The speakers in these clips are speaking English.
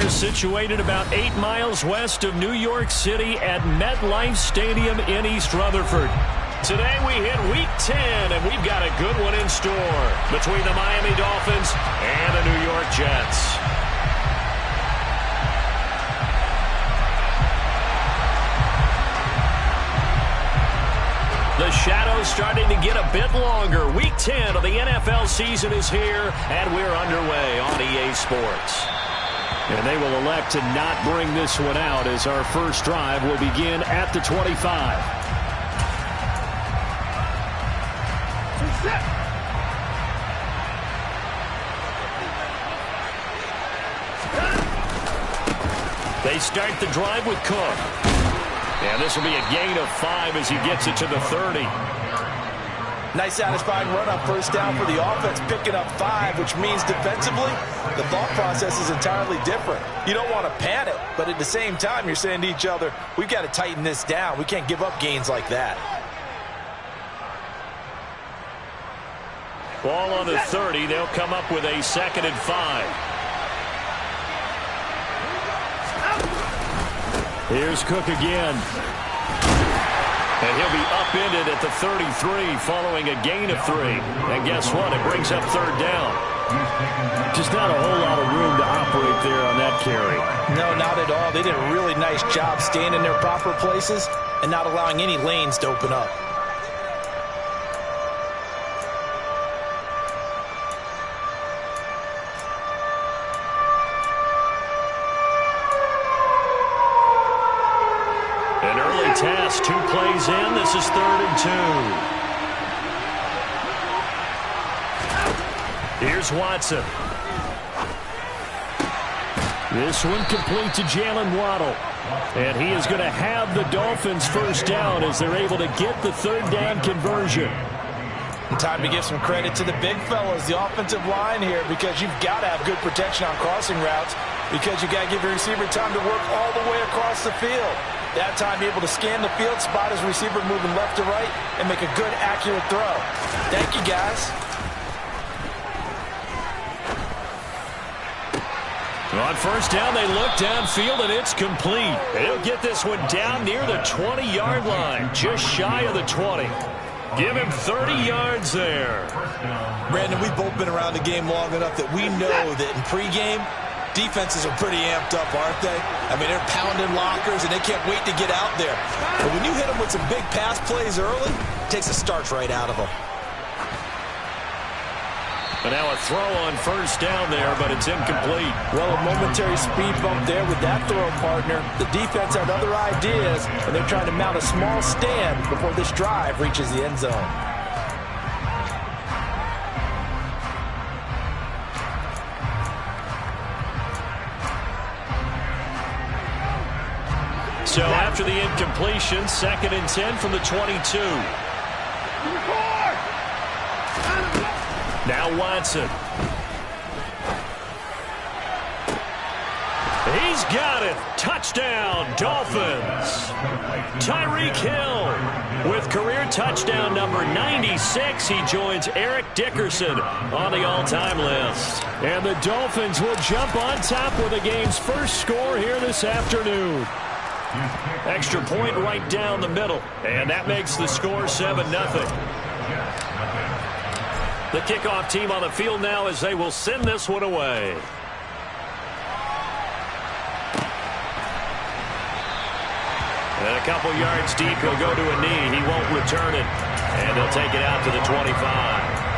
They're situated about 8 miles west of New York City at MetLife Stadium in East Rutherford. Today we hit Week 10, and we've got a good one in store between the Miami Dolphins and the New York Jets. The shadow's starting to get a bit longer. Week 10 of the NFL season is here, and we're underway on EA Sports. And they will elect to not bring this one out as our first drive will begin at the 25. They start the drive with Cook. And this will be a gain of 5 as he gets it to the 30. Nice satisfying run on first down for the offense, picking up 5, which means defensively, the thought process is entirely different. You don't want to panic, but at the same time, you're saying to each other, we've got to tighten this down. We can't give up gains like that. Ball on the 30. They'll come up with a 2nd and 5. Here's Cook again. And he'll be upended at the 33 following a gain of 3. And guess what? It brings up 3rd down. Just not a whole lot of room to operate there on that carry. No, not at all. They did a really nice job staying in their proper places and not allowing any lanes to open up. Task, 2 plays in. This is 3rd and 2. Here's Watson. This one complete to Jalen Waddle. And he is going to have the Dolphins first down as they're able to get the 3rd down conversion. And time to give some credit to the big fellas, the offensive line here, because you've got to have good protection on crossing routes because you've got to give your receiver time to work all the way across the field. That time, be able to scan the field, spot his receiver moving left to right, and make a good, accurate throw. Thank you, guys. On first down, they look downfield, and it's complete. They'll get this one down near the 20-yard line, just shy of the 20. Give him 30 yards there. Brandon, we've both been around the game long enough that we know that in pregame, defenses are pretty amped up, aren't they? I mean, they're pounding lockers, and they can't wait to get out there. But when you hit them with some big pass plays early, it takes the starch right out of them. And now a throw on first down there, but it's incomplete. Well, a momentary speed bump there with that throw, partner. The defense had other ideas, and they're trying to mount a small stand before this drive reaches the end zone. So after the incompletion, 2nd and 10 from the 22. Now Watson. He's got it. Touchdown, Dolphins. Tyreek Hill with career touchdown number 96. He joins Eric Dickerson on the all-time list. And the Dolphins will jump on top with the game's first score here this afternoon. Extra point right down the middle. And that makes the score 7-0. The kickoff team on the field now as they will send this one away. And a couple yards deep, he'll go to a knee. He won't return it. And they'll take it out to the 25.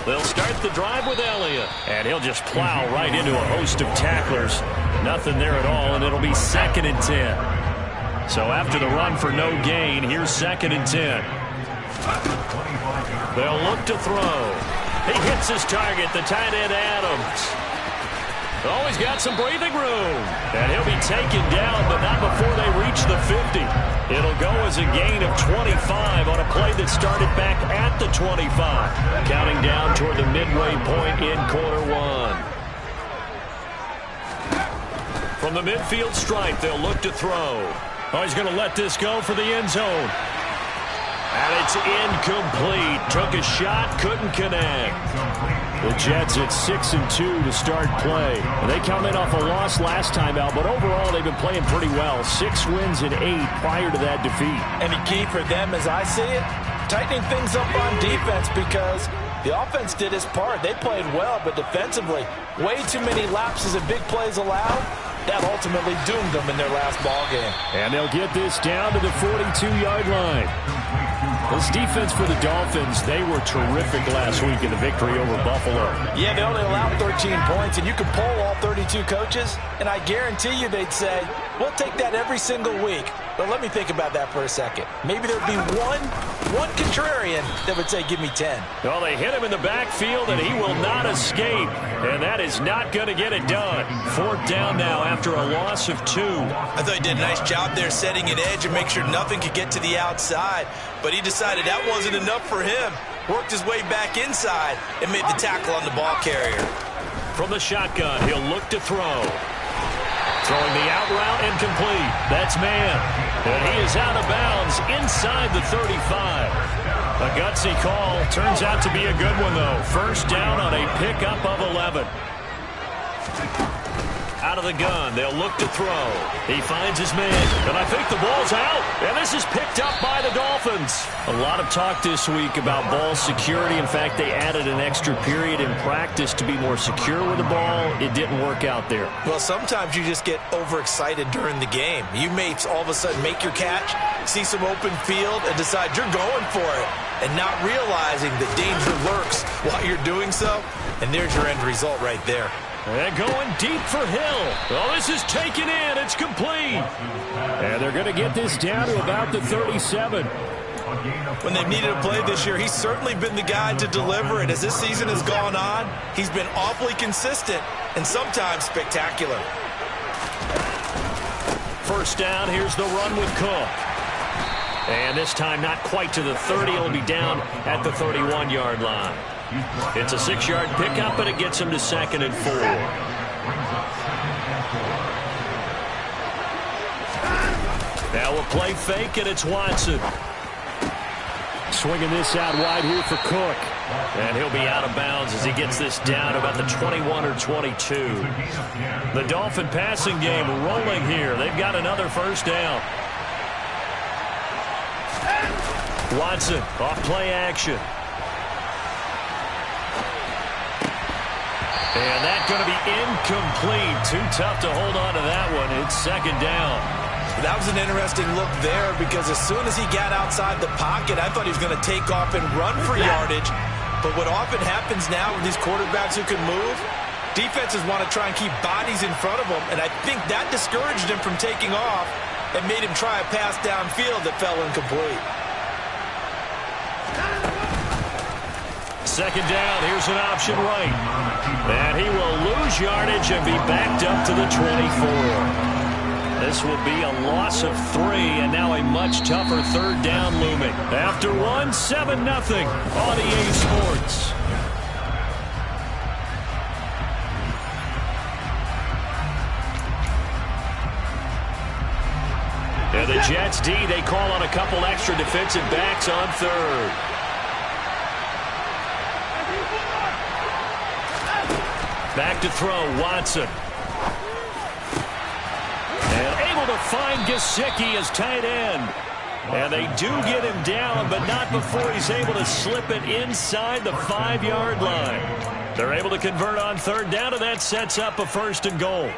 They'll start the drive with Elliott. And he'll just plow right into a host of tacklers. Nothing there at all, and it'll be 2nd and 10. So after the run for no gain, here's 2nd and 10. They'll look to throw. He hits his target, the tight end Adams. Oh, he's got some breathing room. And he'll be taken down, but not before they reach the 50. It'll go as a gain of 25 on a play that started back at the 25. Counting down toward the midway point in quarter one. From the midfield stripe, they'll look to throw. Oh, he's going to let this go for the end zone. And it's incomplete. Took a shot, couldn't connect. The Jets at 6-2 to start play. And they come in off a loss last time out, but overall they've been playing pretty well. 6 wins and 8 prior to that defeat. And the key for them, as I see it, tightening things up on defense, because the offense did its part. They played well, but defensively, way too many lapses and big plays allowed. That ultimately doomed them in their last ball game. And they'll get this down to the 42-yard line. This defense for the Dolphins, they were terrific last week in the victory over Buffalo. Yeah, they only allowed 13 points, and you can poll all 32 coaches, and I guarantee you they'd say, we'll take that every single week. But let me think about that for a second. Maybe there'd be one contrarian that would say, give me 10. Well, they hit him in the backfield, and he will not escape. And that is not going to get it done. 4th down now after a loss of 2. I thought he did a nice job there setting an edge and make sure nothing could get to the outside. But he decided that wasn't enough for him. Worked his way back inside and made the tackle on the ball carrier. From the shotgun, he'll look to throw. Throwing the out route incomplete. That's man. And he is out of bounds inside the 35. A gutsy call. Turns out to be a good one, though. 1st down on a pickup of 11. Out of the gun, they'll look to throw. He finds his man, and I think the ball's out. And this is picked up by the Dolphins. A lot of talk this week about ball security. In fact, they added an extra period in practice to be more secure with the ball. It didn't work out there. Well, sometimes you just get overexcited during the game. You may all of a sudden make your catch, see some open field, and decide you're going for it, and not realizing the danger lurks while you're doing so. And there's your end result right there. And going deep for Hill. Oh, this is taken in. It's complete. And they're going to get this down to about the 37. When they've needed a play this year, he's certainly been the guy to deliver it. As this season has gone on, he's been awfully consistent and sometimes spectacular. 1st down, here's the run with Cook. And this time not quite to the 30. It'll be down at the 31-yard line. It's a 6-yard pickup, and it gets him to 2nd and 4. Now a play fake, and it's Watson. Swinging this out wide here for Cook. And he'll be out of bounds as he gets this down about the 21 or 22. The Dolphin passing game rolling here. They've got another 1st down. Watson off play action. And that's going to be incomplete. Too tough to hold on to that one. It's 2nd down. That was an interesting look there, because as soon as he got outside the pocket, I thought he was going to take off and run for yardage. But what often happens now with these quarterbacks who can move, defenses want to try and keep bodies in front of them, and I think that discouraged him from taking off and made him try a pass downfield that fell incomplete. 2nd down, here's an option right. And he will lose yardage and be backed up to the 24. This will be a loss of 3, and now a much tougher 3rd down looming. After 1, 7-0 on EA Sports. And the Jets D, they call on a couple extra defensive backs on 3rd. Back to throw, Watson. And able to find Gesicki as tight end. And they do get him down, but not before he's able to slip it inside the 5-yard line. They're able to convert on 3rd down, and that sets up a 1st and goal.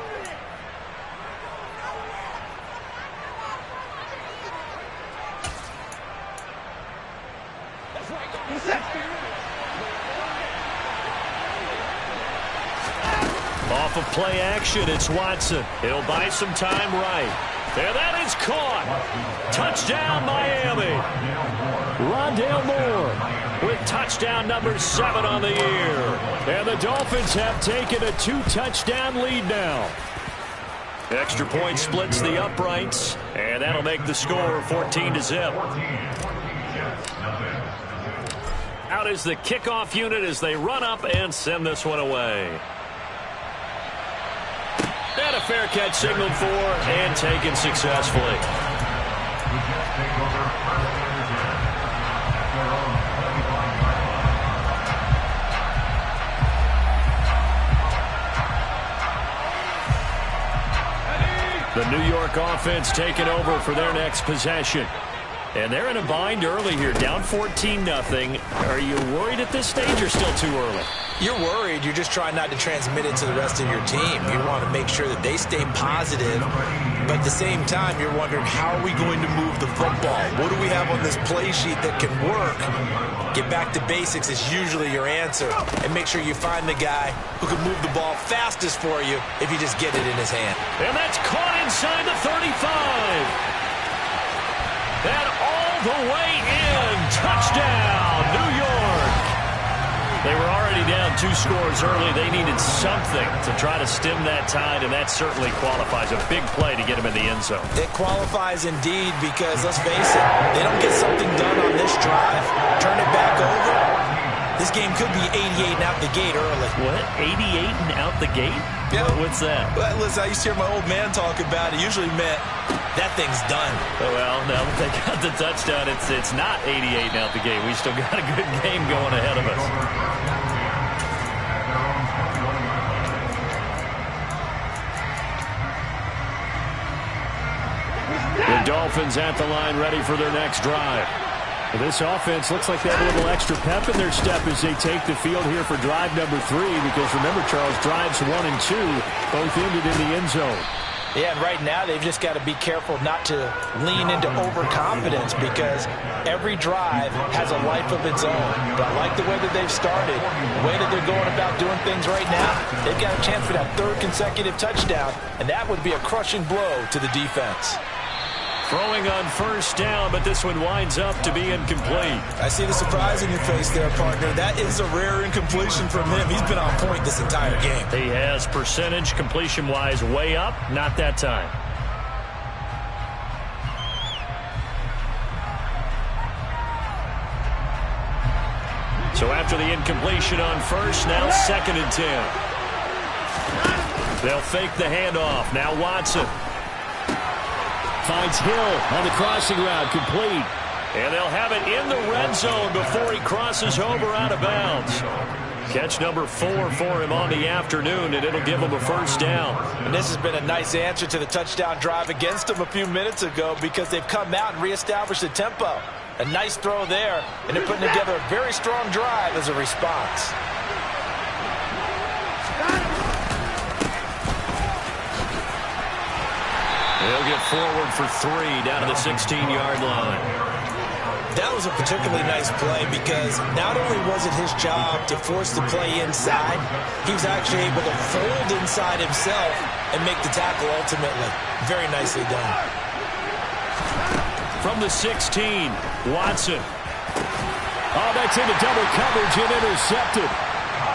off of play action. It's Watson. He'll buy some time right. And that is caught. Touchdown, Miami. Rondale Moore with touchdown number 7 on the year. And the Dolphins have taken a 2-touchdown lead now. Extra point splits the uprights, and that'll make the score 14-0. Out is the kickoff unit as they run up and send this one away. And a fair catch signaled for and taken successfully. The New York offense taking over for their next possession. And they're in a bind early here, down 14-0. Are you worried at this stage or still too early? You're worried. You're just trying not to transmit it to the rest of your team. You want to make sure that they stay positive, but at the same time, you're wondering, how are we going to move the football? What do we have on this play sheet that can work? Get back to basics is usually your answer, and make sure you find the guy who can move the ball fastest for you if you just get it in his hand. And that's caught inside the 35. And all the way in. Touchdown, New York. They were already down 2 scores early. They needed something to try to stem that tide, and that certainly qualifies. A big play to get them in the end zone. It qualifies indeed because, let's face it, they don't get something done on this drive, turn it back over, this game could be 88 and out the gate early. What? 88 and out the gate? Yeah. What's that? Well, listen, I used to hear my old man talk about it. Usually meant that thing's done. Oh, well, now that they got the touchdown, it's not 88 and out the gate. We still got a good game going ahead of us. The Dolphins at the line, ready for their next drive. Well, this offense looks like they have a little extra pep in their step as they take the field here for drive number 3, because remember, Charles, drives 1 and 2 both ended in the end zone. Yeah, and right now they've just got to be careful not to lean into overconfidence, because every drive has a life of its own. But I like the way that they've started, the way that they're going about doing things right now. They've got a chance for that 3rd consecutive touchdown, and that would be a crushing blow to the defense. Throwing on first down, but this one winds up to be incomplete. I see the surprise in your face there, partner. That is a rare incompletion from him. He's been on point this entire game. He has percentage completion-wise way up, not that time. So after the incompletion on first, now 2nd and 10. They'll fake the handoff. Now Watson. Finds Hill on the crossing route, complete. And they'll have it in the red zone before he crosses over out of bounds. Catch number 4 for him on the afternoon, and it'll give him a first down. And this has been a nice answer to the touchdown drive against them a few minutes ago, because they've come out and reestablished the tempo. A nice throw there, and they're putting together a very strong drive as a response. They'll get forward for 3 down to the 16-yard line. That was a particularly nice play, because not only was it his job to force the play inside, he was actually able to fold inside himself and make the tackle ultimately. Very nicely done. From the 16, Watson. Oh, that's into double coverage and intercepted.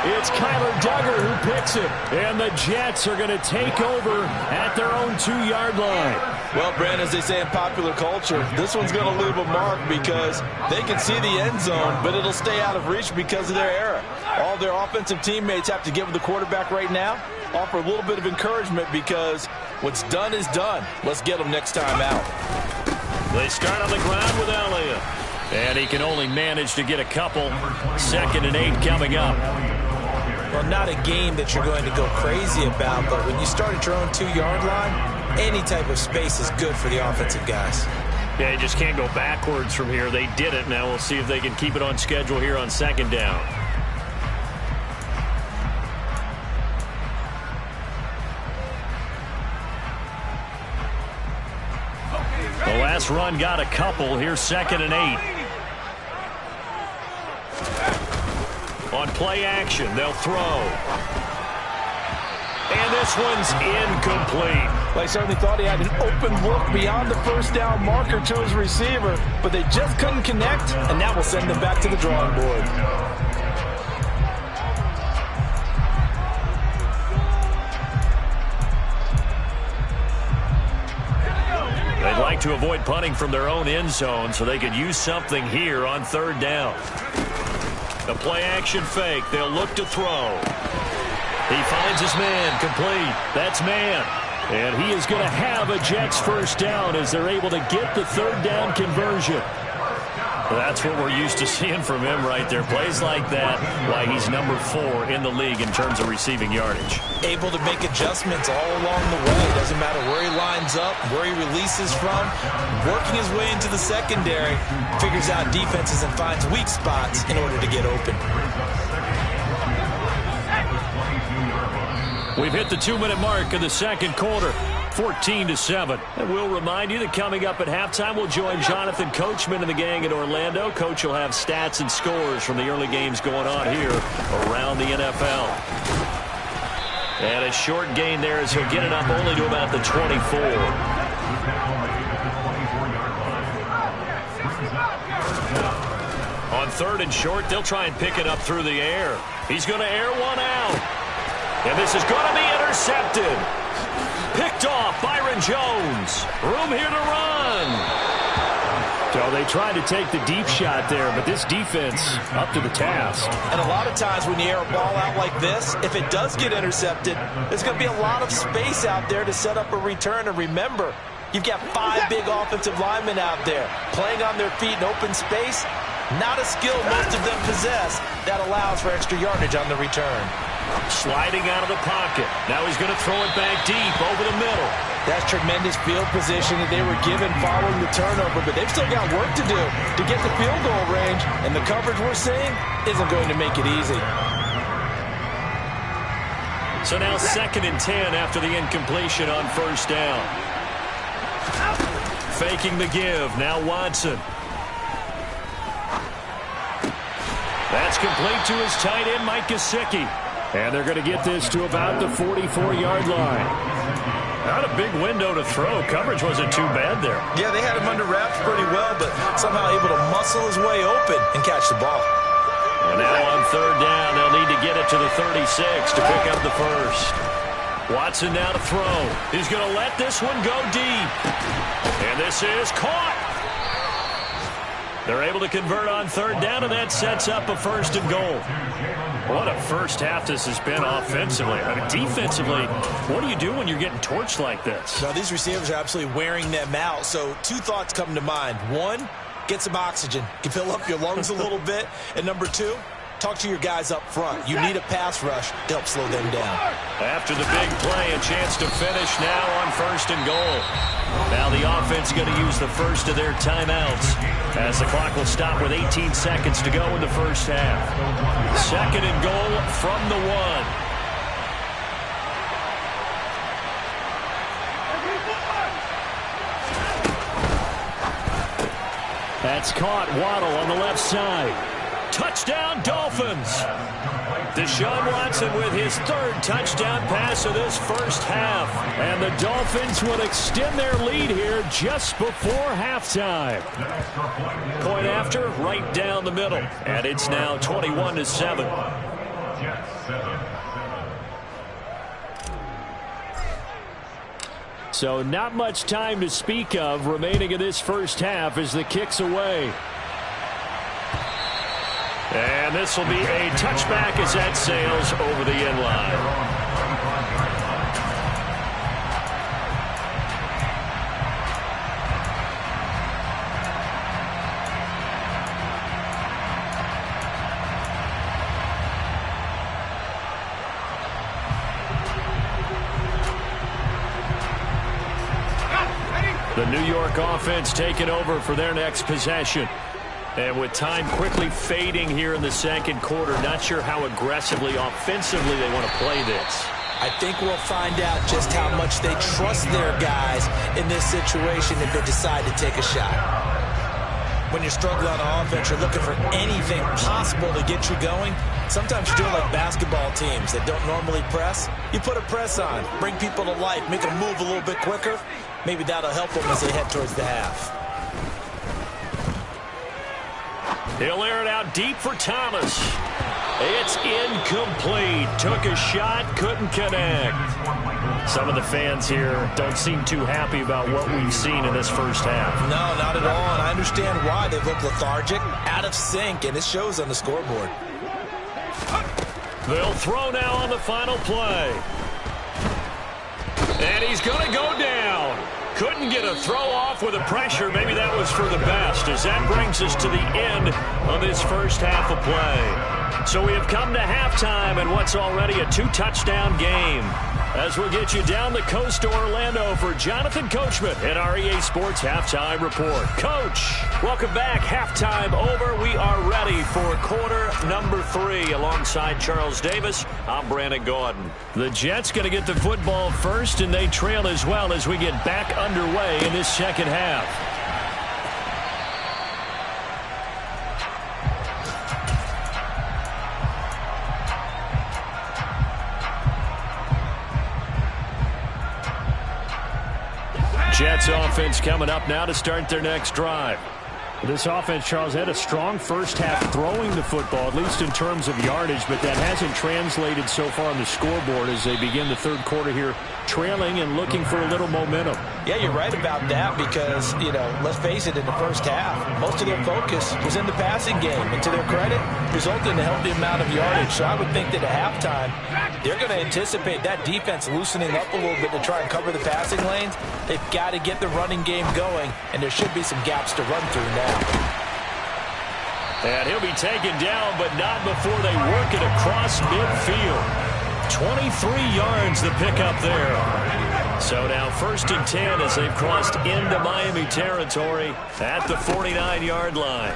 It's Kyler Duggar who picks it. And the Jets are going to take over at their own 2-yard line. Well, Brand, as they say in popular culture, this one's going to leave a mark, because they can see the end zone, but it'll stay out of reach because of their error. All their offensive teammates have to give the quarterback right now, offer a little bit of encouragement, because what's done is done. Let's get them next time out. They start on the ground with Elliott. And he can only manage to get a couple. 2nd and 8 coming up. Well, not a game that you're going to go crazy about, but when you start at your own 2-yard line, any type of space is good for the offensive guys. Yeah, you just can't go backwards from here. They did it. Now we'll see if they can keep it on schedule here on 2nd down. The last run got a couple. Here's 2nd and 8. On play action, they'll throw. And this one's incomplete. They certainly thought he had an open look beyond the first down marker to his receiver, but they just couldn't connect, and that will send them back to the drawing board. They'd like to avoid punting from their own end zone so they could use something here on third down. A play-action fake. They'll look to throw. He finds his man, complete. That's man. And he is going to have a Jets first down as they're able to get the third down conversion. That's what we're used to seeing from him right there. Plays like that, why he's number 4 in the league in terms of receiving yardage. Able to make adjustments all along the way. Doesn't matter where he lines up, where he releases from. Working his way into the secondary, figures out defenses and finds weak spots in order to get open. We've hit the 2-minute mark of the second quarter. 14-7. And we'll remind you that coming up at halftime, we'll join Jonathan Coachman and the gang in Orlando. Coach will have stats and scores from the early games going on here around the NFL. And a short gain there as he'll get it up only to about the 24. On third and short, they'll try and pick it up through the air. He's going to air one out. And this is going to be intercepted. Picked off, Byron Jones. Room here to run. So they tried to take the deep shot there, but this defense up to the task. And a lot of times when you air a ball out like this, if it does get intercepted, there's going to be a lot of space out there to set up a return. And remember, you've got 5 big offensive linemen out there playing on their feet in open space. Not a skill most of them possess that allows for extra yardage on the return. Sliding out of the pocket. Now he's going to throw it back deep over the middle. That's tremendous field position that they were given following the turnover, but they've still got work to do to get the field goal range, and the coverage we're seeing isn't going to make it easy. So now 2nd and 10 after the incompletion on first down. Faking the give. Now Watson. That's complete to his tight end, Mike Gesicki. And they're going to get this to about the 44-yard line. Not a big window to throw. Coverage wasn't too bad there. Yeah, they had him under wraps pretty well, but somehow able to muscle his way open and catch the ball. And now on third down, they'll need to get it to the 36 to pick up the first. Watson now to throw. He's going to let this one go deep. And this is caught. They're able to convert on third down, and that sets up a 1st and goal. What a first half this has been offensively. I mean, defensively, what do you do when you're getting torched like this? Now, these receivers are absolutely wearing them out. So 2 thoughts come to mind. 1, get some oxygen. You can fill up your lungs a little bit. And number 2, talk to your guys up front. You need a pass rush to help slow them down. After the big play, a chance to finish now on 1st and goal. Now the offense is going to use the first of their timeouts as the clock will stop with 18 seconds to go in the first half. 2nd and goal from the 1. That's caught. Waddle on the left side. Touchdown, Dolphins. Deshaun Watson with his 3rd touchdown pass of this first half. And the Dolphins will extend their lead here just before halftime. Point after, right down the middle. And it's now 21-7. So not much time to speak of remaining in this first half as the kick's away. And this will be a touchback as that sails over the end line. The New York offense taking over for their next possession. And with time quickly fading here in the second quarter, not sure how aggressively, offensively they want to play this. I think we'll find out just how much they trust their guys in this situation if they decide to take a shot. when you're struggling on offense, you're looking for anything possible to get you going. Sometimes you do it like basketball teams that don't normally press. You put a press on, bring people to life, make them move a little bit quicker. Maybe that'll help them as they head towards the half. He'll air it out deep for Thomas. It's incomplete. Took a shot, couldn't connect. Some of the fans here don't seem too happy about what we've seen in this first half. No, not at all, and I understand why. They look lethargic, out of sync, and it shows on the scoreboard. They'll throw now on the final play. And he's going to go down. Couldn't get a throw off with the pressure. Maybe that was for the best, as that brings us to the end of this first half of play. So we have come to halftime in what's already a 2-touchdown game. As we get you down the coast to Orlando for Jonathan Coachman at our EA Sports Halftime Report. Coach, welcome back. Halftime over. We are ready for quarter number 3. Alongside Charles Davis, I'm Brandon Gaudin. The Jets going to get the football first, and they trail as well as we get back underway in this second half. Jets offense coming up now to start their next drive. This offense, Charles, had a strong first half throwing the football, at least in terms of yardage, but that hasn't translated so far on the scoreboard as they begin the third quarter here, trailing and looking for a little momentum. Yeah, you're right about that because, let's face it, in the first half, most of their focus was in the passing game. And to their credit, resulted in a healthy amount of yardage. So I would think that at halftime, they're going to anticipate that defense loosening up a little bit to try and cover the passing lanes. They've got to get the running game going, and there should be some gaps to run through now. And he'll be taken down, but not before they work it across midfield. 23 yards the pickup there. So now 1st and 10 as they've crossed into Miami territory at the 49-yard line.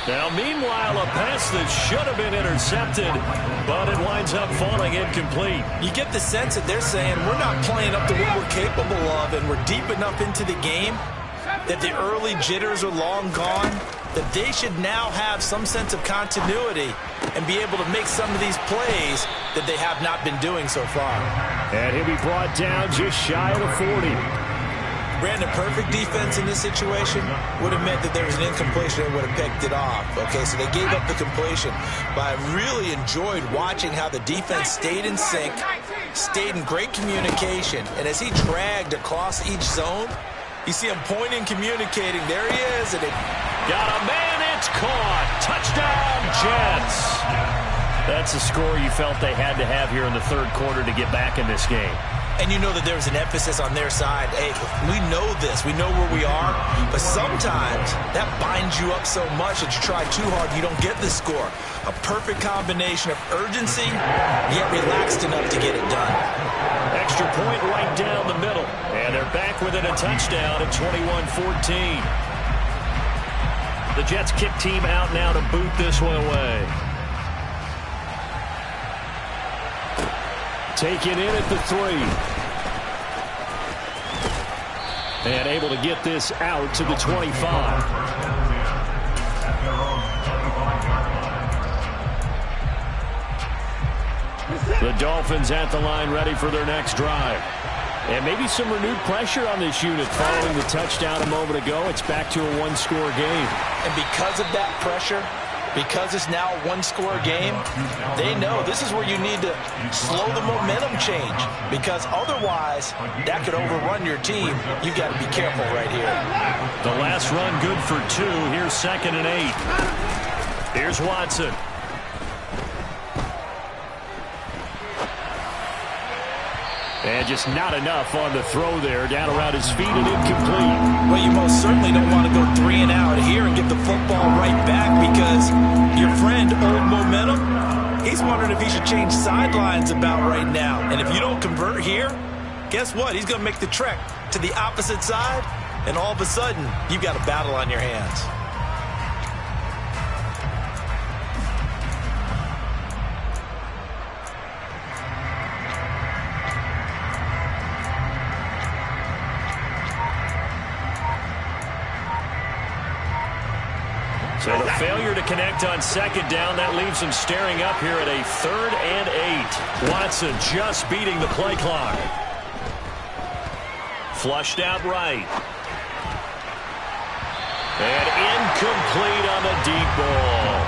Now, meanwhile, a pass that should have been intercepted, but it winds up falling incomplete. You get the sense that they're saying we're not playing up to what we're capable of, and we're deep enough into the game that the early jitters are long gone, that they should now have some sense of continuity and be able to make some of these plays that they have not been doing so far. And he'll be brought down just shy of the 40. Brandon, perfect defense in this situation would have meant that there was an incompletion and would have picked it off. Okay, so they gave up the completion. But I really enjoyed watching how the defense stayed in sync, stayed in great communication, and as he dragged across each zone, you see him pointing, communicating. There he is, and it got a man. It's caught. Touchdown, Jets. That's a score you felt they had to have here in the third quarter to get back in this game. And you know that there's an emphasis on their side. Hey, we know this. We know where we are. But sometimes that binds you up so much that you try too hard, you don't get the score. A perfect combination of urgency, yet relaxed enough to get it done. Extra point right down the middle. And they're back within a touchdown at 21-14. The Jets kick team out now to boot this one away. Taken in at the 3. And able to get this out to the 25. The Dolphins at the line ready for their next drive. And maybe some renewed pressure on this unit following the touchdown a moment ago. It's back to a one-score game. And because of that pressure, because it's now a one-score game, they know this is where you need to slow the momentum change, because otherwise that could overrun your team. You've got to be careful right here. The last run good for 2. Here's 2nd and 8. Here's Watson. And just not enough on the throw there. Down around his feet and incomplete. Well, you most certainly don't want to go 3 and out here and get the football right back, because your friend, Old Momentum, he's wondering if he should change sidelines about right now. And if you don't convert here, guess what? He's going to make the trek to the opposite side, and all of a sudden, you've got a battle on your hands. Failure to connect on second down. That leaves him staring up here at a 3rd and 8. Watson just beating the play clock. Flushed out right. And incomplete on the deep ball.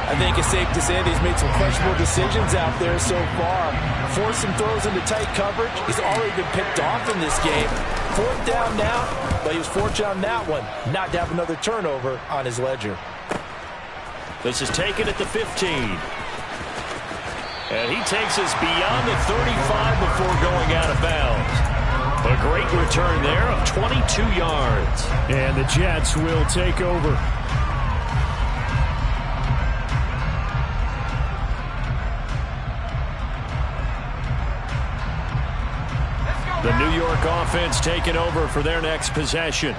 I think it's safe to say that he's made some questionable decisions out there so far. Forced some throws into tight coverage. He's already been picked off in this game. 4th down now, but he was fortunate on that one not to have another turnover on his ledger. This is taken at the 15. And he takes us beyond the 35 before going out of bounds. A great return there of 22 yards. And the Jets will take over. The New York offense taking over for their next possession.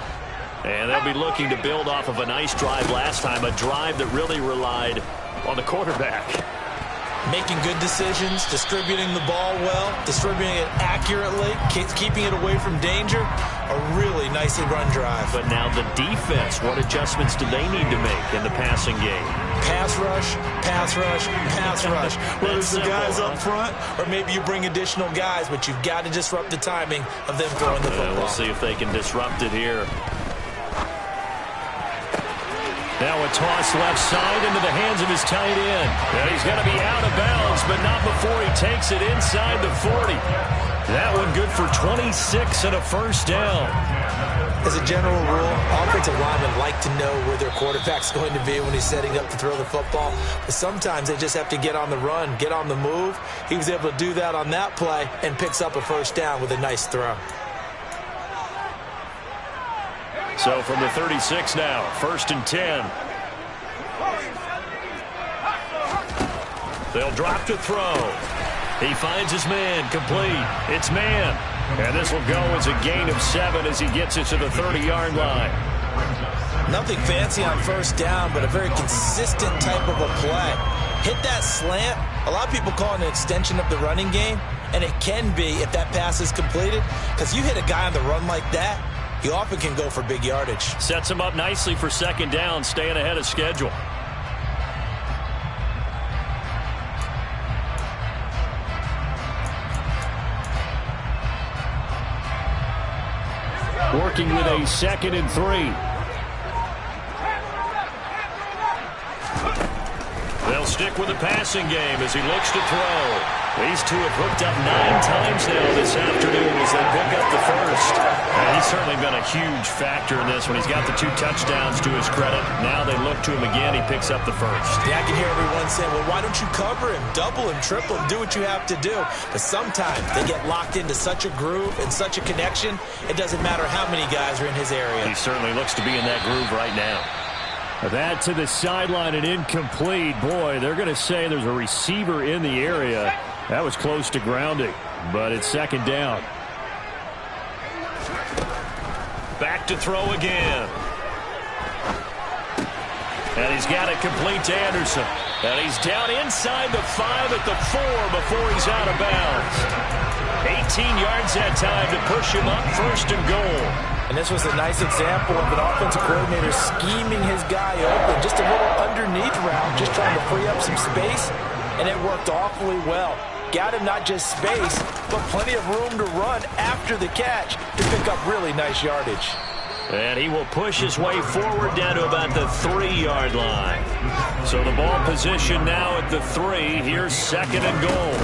And they'll be looking to build off of a nice drive last time, a drive that really relied on the quarterback. Making good decisions, distributing the ball well, distributing it accurately, keeping it away from danger. A really nicely run drive. But now the defense, what adjustments do they need to make in the passing game? Pass rush, pass rush, pass rush. Whether it's the guys up front or maybe you bring additional guys, but you've got to disrupt the timing of them throwing the football. We'll see if they can disrupt it here. Now a toss left side into the hands of his tight end. And he's going to be out of bounds, but not before he takes it inside the 40. That one good for 26 and a first down. As a general rule, offensive linemen like to know where their quarterback's going to be when he's setting up to throw the football. But sometimes they just have to get on the run, get on the move. He was able to do that on that play and picks up a first down with a nice throw. So from the 36 now, 1st and 10. They'll drop to throw. He finds his man, complete. It's man. And this will go as a gain of 7 as he gets it to the 30-yard line. Nothing fancy on first down, but a very consistent type of a play. Hit that slant. A lot of people call it an extension of the running game, and it can be if that pass is completed, because you hit a guy on the run like that, he often can go for big yardage. Sets him up nicely for second down, staying ahead of schedule. Working with a 2nd and 3. They'll stick with the passing game as he looks to throw. These two have hooked up 9 times now this afternoon as they pick up the first. And he's certainly been a huge factor in this when he's got the 2 touchdowns to his credit. Now they look to him again. He picks up the first. Yeah, I can hear everyone saying, well, why don't you cover him, double him, triple him, do what you have to do. But sometimes they get locked into such a groove and such a connection, it doesn't matter how many guys are in his area. He certainly looks to be in that groove right now. That to the sideline and incomplete. Boy, they're going to say there's a receiver in the area. That was close to grounding, but it's second down. Back to throw again. And he's got it complete to Anderson. And he's down inside the 5 at the 4 before he's out of bounds. 18 yards that time to push him up, 1st and goal. And this was a nice example of an offensive coordinator scheming his guy open. Just a little underneath route, just trying to free up some space, and it worked awfully well. Got him not just space, but plenty of room to run after the catch to pick up really nice yardage. And he will push his way forward down to about the 3-yard line. So the ball position now at the 3. Here's 2nd and goal.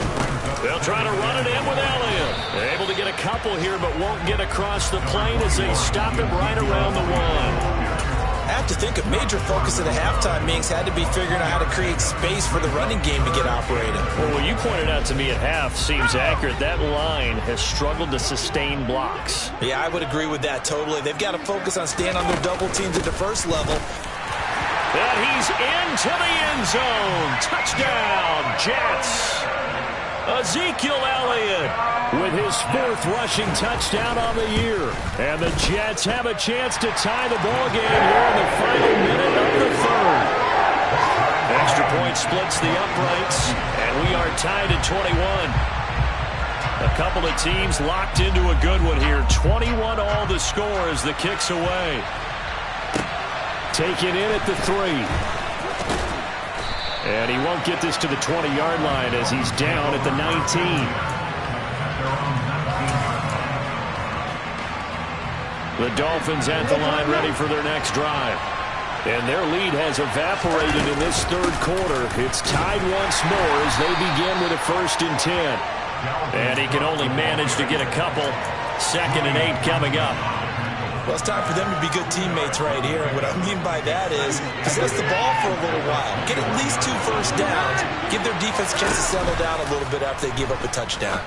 They'll try to run it in with Elliott. They're able to get a couple here, but won't get across the plane as they stop him right around the 1. I have to think a major focus of the halftime meetings had to be figuring out how to create space for the running game to get operating. Well, what you pointed out to me at half seems accurate. That line has struggled to sustain blocks. Yeah, I would agree with that totally. They've got to focus on staying on their double teams at the first level. And he's into the end zone. Touchdown, Jets. Ezekiel Elliott with his 4th rushing touchdown on the year. And the Jets have a chance to tie the ball game here in the final minute of the 3rd. Extra point splits the uprights, and we are tied at 21. A couple of teams locked into a good one here. 21 all the score as the kick's away. Taken in at the 3. And he won't get this to the 20-yard line as he's down at the 19. The Dolphins at the line ready for their next drive. And their lead has evaporated in this third quarter. It's tied once more as they begin with a 1st and 10. And he can only manage to get a couple. 2nd and 8 coming up. Well, it's time for them to be good teammates right here. What I mean by that is possess the ball for a little while. Get at least 2 first downs. Give their defense a chance to settle down a little bit after they give up a touchdown.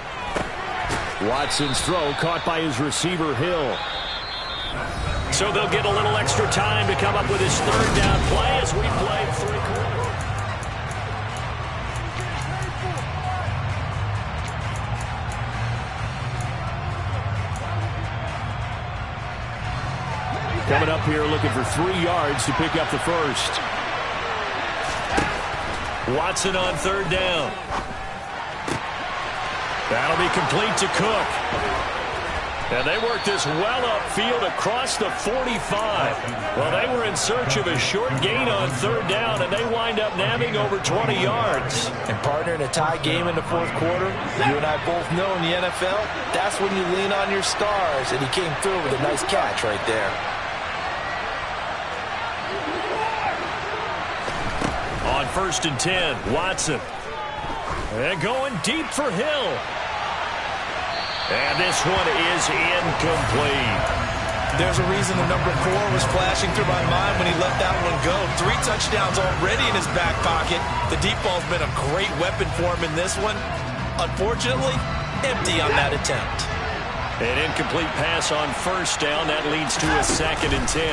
Watson's throw caught by his receiver, Hill. So they'll get a little extra time to come up with his 3rd down play as we play 3 quarters. Coming up here looking for 3 yards to pick up the 1st. Watson on 3rd down. That'll be complete to Cook. And they work this well upfield across the 45. Well, they were in search of a short gain on 3rd down, and they wind up nabbing over 20 yards. And, partner, in a tie game in the 4th quarter, you and I both know in the NFL, that's when you lean on your stars, and he came through with a nice catch right there. On 1st and 10, Watson. And going deep for Hill. And this one is incomplete. There's a reason the number 4 was flashing through my mind when he let that one go. 3 touchdowns already in his back pocket. The deep ball's been a great weapon for him in this one. Unfortunately, empty on that attempt. An incomplete pass on 1st down. That leads to a 2nd and 10.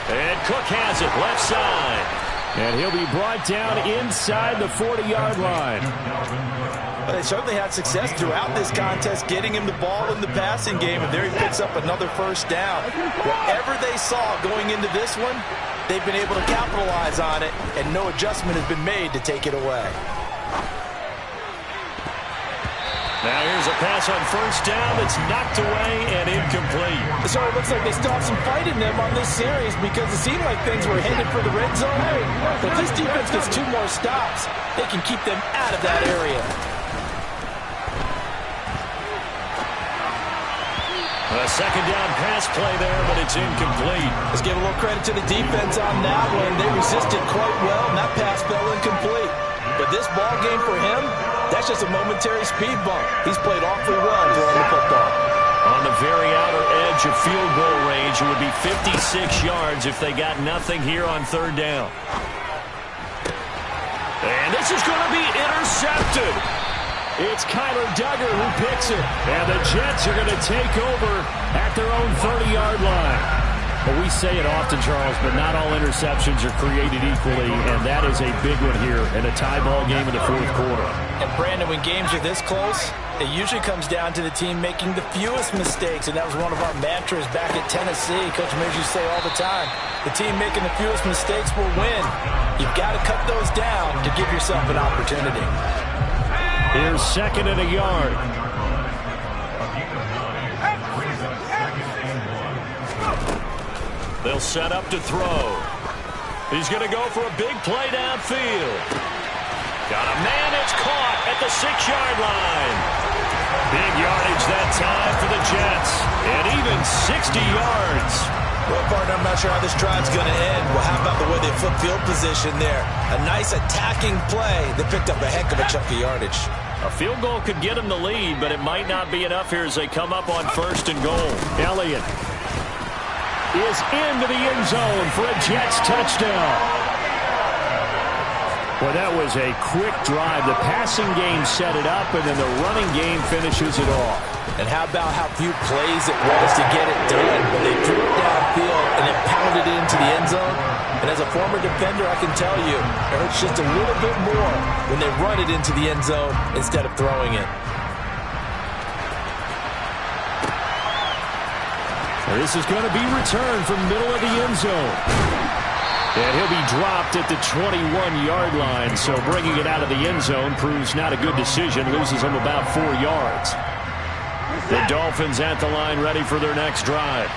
And Cook has it left side. And he'll be brought down inside the 40-yard line. Well, they certainly had success throughout this contest getting him the ball in the passing game, and there he picks up another 1st down. Whatever they saw going into this one, they've been able to capitalize on it, and no adjustment has been made to take it away. Now here's a pass on 1st down that's knocked away and incomplete. So it looks like they still have some fight in them on this series because it seemed like things were headed for the red zone. But if this defense gets 2 more stops, they can keep them out of that area. A 2nd down pass play there, but it's incomplete. Let's give a little credit to the defense on that one. They resisted quite well, and that pass fell incomplete. But this ball game for him, that's just a momentary speed bump. He's played awfully well throwing the football. On the very outer edge of field goal range, it would be 56 yards if they got nothing here on 3rd down. And this is going to be intercepted. It's Kyler Duggar who picks it. And the Jets are going to take over at their own 30-yard line. Well, we say it often, Charles, but not all interceptions are created equally, and that is a big one here in a tie ball game in the 4th quarter. And, Brandon, when games are this close, it usually comes down to the team making the fewest mistakes, and that was one of our mantras back at Tennessee. Coach Mears used to say all the time, the team making the fewest mistakes will win. You've got to cut those down to give yourself an opportunity. Here's 2nd and a yard. They'll set up to throw. He's going to go for a big play downfield. Got a man, it's caught at the 6-yard line. Big yardage that time for the Jets. And even 60 yards. Well, partner, I'm not sure how this drive's going to end. Well, how about the way they flip field position there? A nice attacking play that picked up a heck of a chunk of yardage. A field goal could get them the lead, but it might not be enough here as they come up on 1st and goal. Elliott is into the end zone for a Jets touchdown. Well, that was a quick drive. The passing game set it up, and then the running game finishes it off. And how about how few plays it was to get it done? But they threw it downfield and then pounded it into the end zone. And as a former defender, I can tell you, it hurts just a little bit more when they run it into the end zone instead of throwing it. This is going to be returned from middle of the end zone. And he'll be dropped at the 21-yard line, so bringing it out of the end zone proves not a good decision, loses him about 4 yards. The Dolphins at the line ready for their next drive.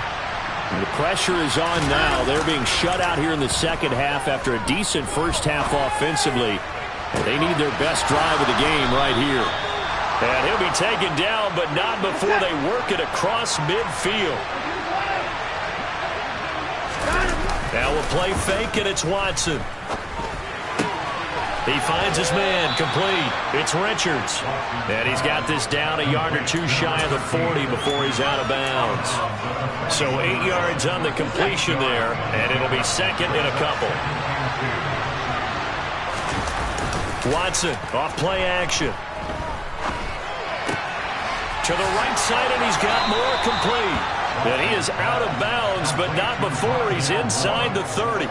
The pressure is on now. They're being shut out here in the second half after a decent first half offensively. They need their best drive of the game right here. And he'll be taken down, but not before they work it across midfield. Now we'll play fake, and it's Watson. He finds his man, complete. It's Richards. And he's got this down a yard or two shy of the 40 before he's out of bounds. So 8 yards on the completion there, and it'll be second and a couple. Watson off play action. To the right side, and he's got more, complete. And he is out of bounds, but not before he's inside the 30.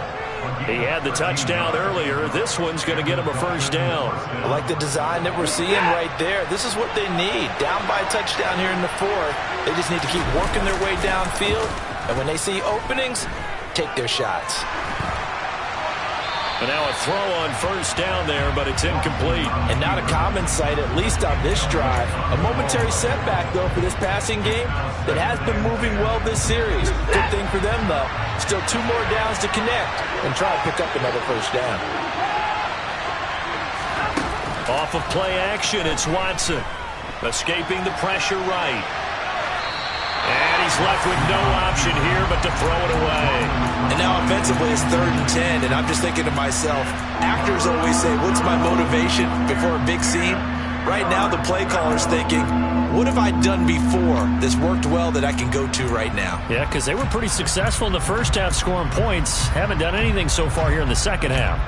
He had the touchdown earlier. This one's going to get him a first down. I like the design that we're seeing right there. This is what they need. Down by a touchdown here in the fourth. They just need to keep working their way downfield. And when they see openings, take their shots. And now a throw on first down there, but it's incomplete. And not a common sight, at least on this drive. A momentary setback, though, for this passing game that has been moving well this series. Good thing for them, though. Still 2 more downs to connect and try to pick up another first down. Off of play action, it's Watson. Escaping the pressure right. And he's left with no option here but to throw it away. And now offensively it's 3rd and 10, and I'm just thinking to myself, actors always say, what's my motivation before a big scene? Right now the play caller's thinking, what have I done before that's worked well that I can go to right now? Yeah, because they were pretty successful in the first half scoring points. Haven't done anything so far here in the second half.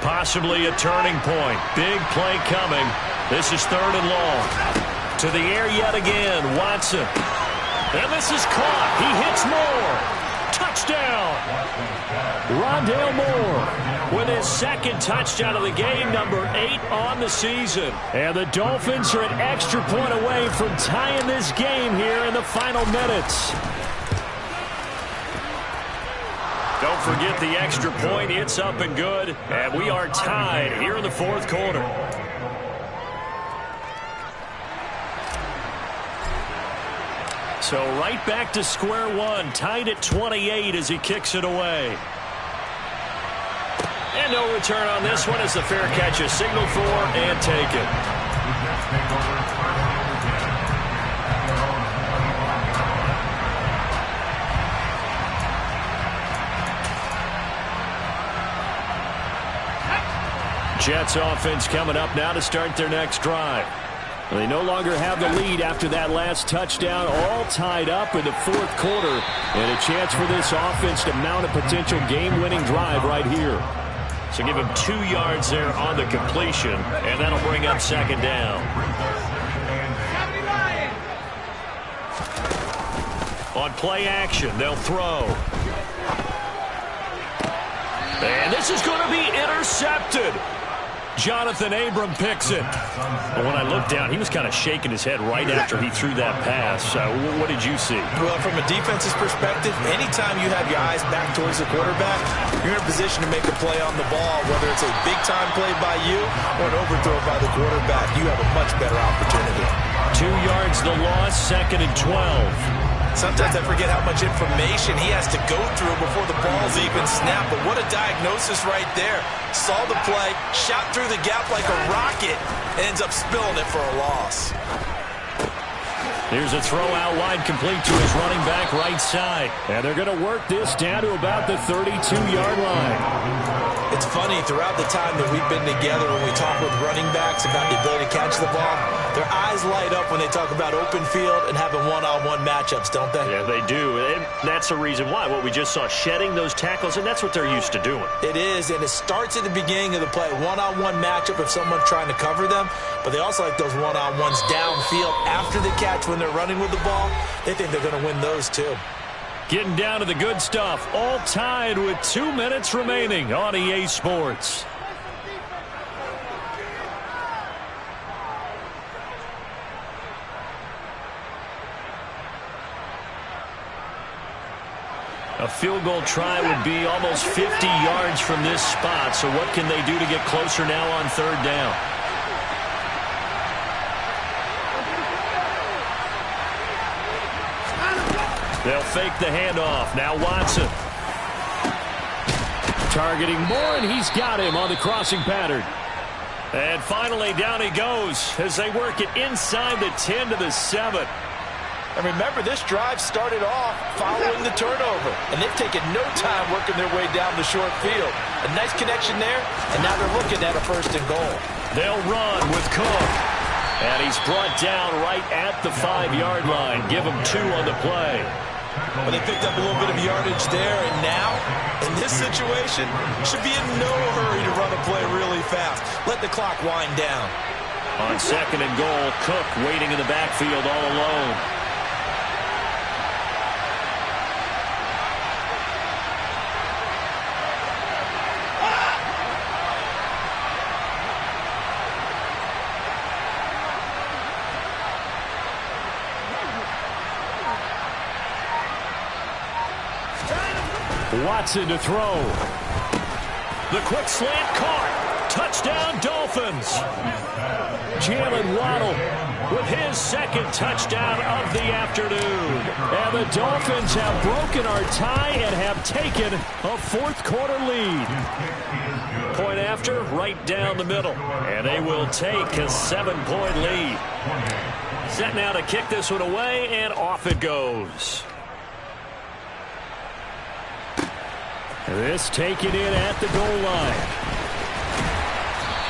Possibly a turning point. Big play coming. This is 3rd and long. To the air yet again. Watson. And this is caught. He hits Moore. Touchdown. Rondale Moore with his 2nd touchdown of the game, number 8 on the season. And the Dolphins are an extra point away from tying this game here in the final minutes. Don't forget the extra point. It's up and good. And we are tied here in the 4th quarter. So right back to square one. Tied at 28 as he kicks it away. And no return on this one as the fair catch is signaled for and taken. Jets offense coming up now to start their next drive. They no longer have the lead after that last touchdown, all tied up in the 4th quarter, and a chance for this offense to mount a potential game-winning drive right here. So give him 2 yards there on the completion, and that'll bring up 2nd down. On play action, they'll throw. And this is going to be intercepted. Jonathan Abram picks it. But when I looked down, he was kind of shaking his head right after he threw that pass. What did you see? Well, from a defense's perspective, anytime you have your eyes back towards the quarterback, you're in a position to make a play on the ball, whether it's a big-time play by you or an overthrow by the quarterback. You have a much better opportunity. 2 yards the loss, 2nd and 12. Sometimes I forget how much information he has to go through before the ball's even snapped. But what a diagnosis right there. Saw the play, shot through the gap like a rocket, ends up spilling it for a loss. Here's a throw out wide, complete to his running back right side. And they're going to work this down to about the 32-yard line. It's funny, throughout the time that we've been together, when we talk with running backs about the ability to catch the ball, their eyes light up when they talk about open field and having one-on-one matchups, don't they? Yeah, they do. And that's the reason why. What we just saw, shedding those tackles, and that's what they're used to doing. It is, and it starts at the beginning of the play. One-on-one matchup if someone's trying to cover them, but they also like those one-on-ones downfield after the catch when they're running with the ball. They think they're going to win those too. Getting down to the good stuff. All tied with 2 minutes remaining on EA Sports. A field goal try would be almost 50 yards from this spot. So what can they do to get closer now on 3rd down? They'll fake the handoff. Now Watson. Targeting Moore, and he's got him on the crossing pattern. And finally, down he goes as they work it inside the 10 to the 7. And remember, this drive started off following the turnover, and they've taken no time working their way down the short field. A nice connection there, and now they're looking at a 1st and goal. They'll run with Cook. And he's brought down right at the 5-yard line. Give him 2 on the play. Well, they picked up a little bit of yardage there, and now, in this situation, should be in no hurry to run a play really fast. Let the clock wind down. On 2nd and goal, Cook waiting in the backfield all alone. Watson to throw. The quick slant caught. Touchdown, Dolphins. Jalen Waddle with his 2nd touchdown of the afternoon. And the Dolphins have broken our tie and have taken a 4th quarter lead. Point after, right down the middle. And they will take a 7-point lead. Set now to kick this one away, and off it goes. This taken in at the goal line.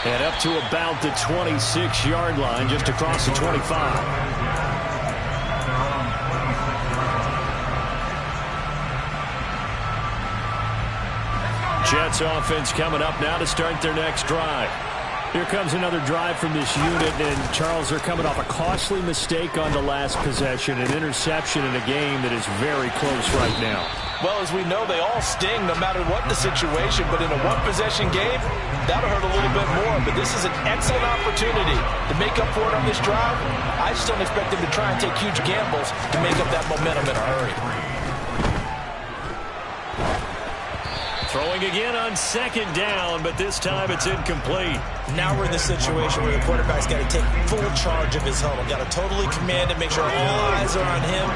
And up to about the 26-yard line, just across the 25. Jets offense coming up now to start their next drive. Here comes another drive from this unit, and Charles, they're coming off a costly mistake on the last possession, an interception in a game that is very close right now. Well, as we know, they all sting no matter what the situation, but in a one-possession game, that'll hurt a little bit more. But this is an excellent opportunity to make up for it on this drive. I just don't expect them to try and take huge gambles to make up that momentum in a hurry. Throwing again on 2nd down, but this time it's incomplete. Now we're in the situation where the quarterback's got to take full charge of his huddle. Got to totally command it, make sure all eyes are on him.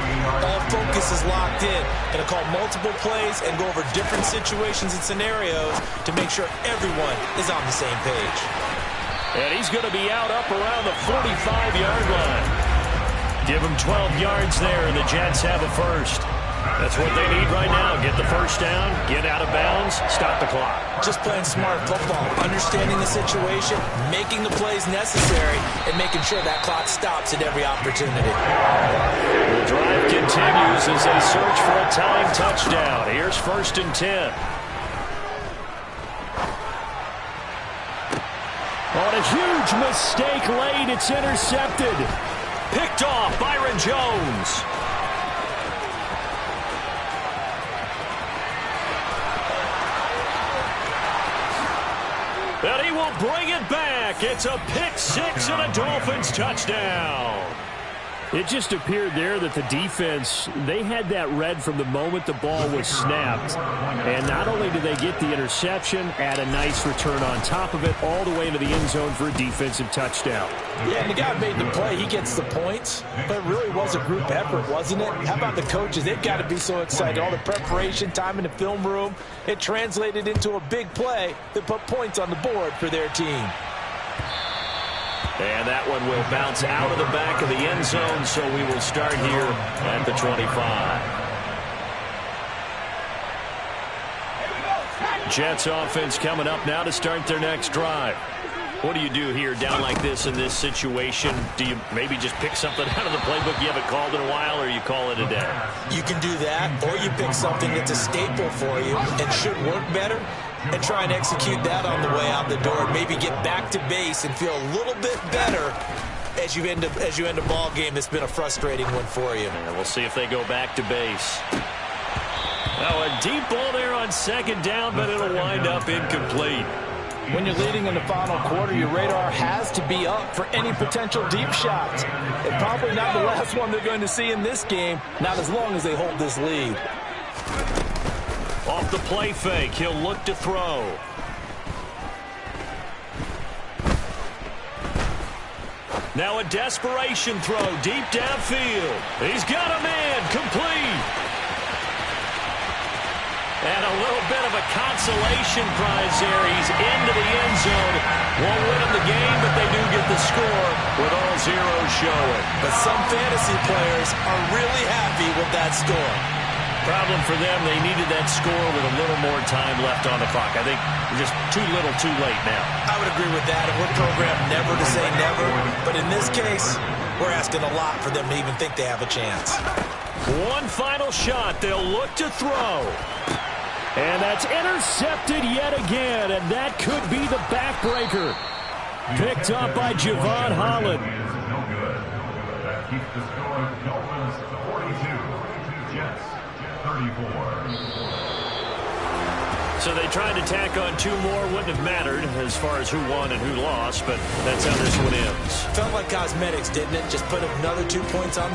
All focus is locked in. Going to call multiple plays and go over different situations and scenarios to make sure everyone is on the same page. And he's going to be out up around the 45-yard line. Give him 12 yards there, and the Jets have a 1st. That's what they need right now. Get the 1st down, get out of bounds, stop the clock. Just playing smart football, understanding the situation, making the plays necessary, and making sure that clock stops at every opportunity. The drive continues as they search for a tying touchdown. Here's 1st and 10. On a huge mistake late, it's intercepted. Picked off Byron Jones. And he will bring it back. It's a pick 6 and a Dolphins touchdown. It just appeared there that the defense, they had that read from the moment the ball was snapped. And not only did they get the interception, add a nice return on top of it, all the way into the end zone for a defensive touchdown. Yeah, and the guy made the play. He gets the points. But it really was a group effort, wasn't it? How about the coaches? They've got to be so excited. All the preparation, time in the film room, it translated into a big play that put points on the board for their team. And that one will bounce out of the back of the end zone, so we will start here at the 25. Jets offense coming up now to start their next drive. What do you do here down like this in this situation? Do you maybe just pick something out of the playbook you haven't called in a while, or you call it a day? You can do that, or you pick something that's a staple for you and should work better, and try and execute that on the way out the door. Maybe get back to base and feel a little bit better as you end a ball game that's been a frustrating one for you. And we'll see if they go back to base. Now a deep ball there on 2nd down, but it'll wind up incomplete. When you're leading in the final quarter, your radar has to be up for any potential deep shots. And probably not the last one they're going to see in this game, not as long as they hold this lead. Off the play fake, he'll look to throw. Now a desperation throw deep downfield. He's got a man, complete. And a little bit of a consolation prize there. He's into the end zone. Won't win him the game, but they do get the score with all zeros showing. But some fantasy players are really happy with that score. Problem for them, they needed that score with a little more time left on the clock. I think just too little too late now. I would agree with that. And we're programmed never to say never. But in this case, we're asking a lot for them to even think they have a chance. One final shot. They'll look to throw. And that's intercepted yet again, and that could be the backbreaker. Picked up by Javon Holland. That keeps the score Dolphins 42, Jets 34. So they tried to tack on two more. Wouldn't have mattered as far as who won and who lost, but that's how this one ends. Felt like cosmetics, didn't it? Just put another 2 points on the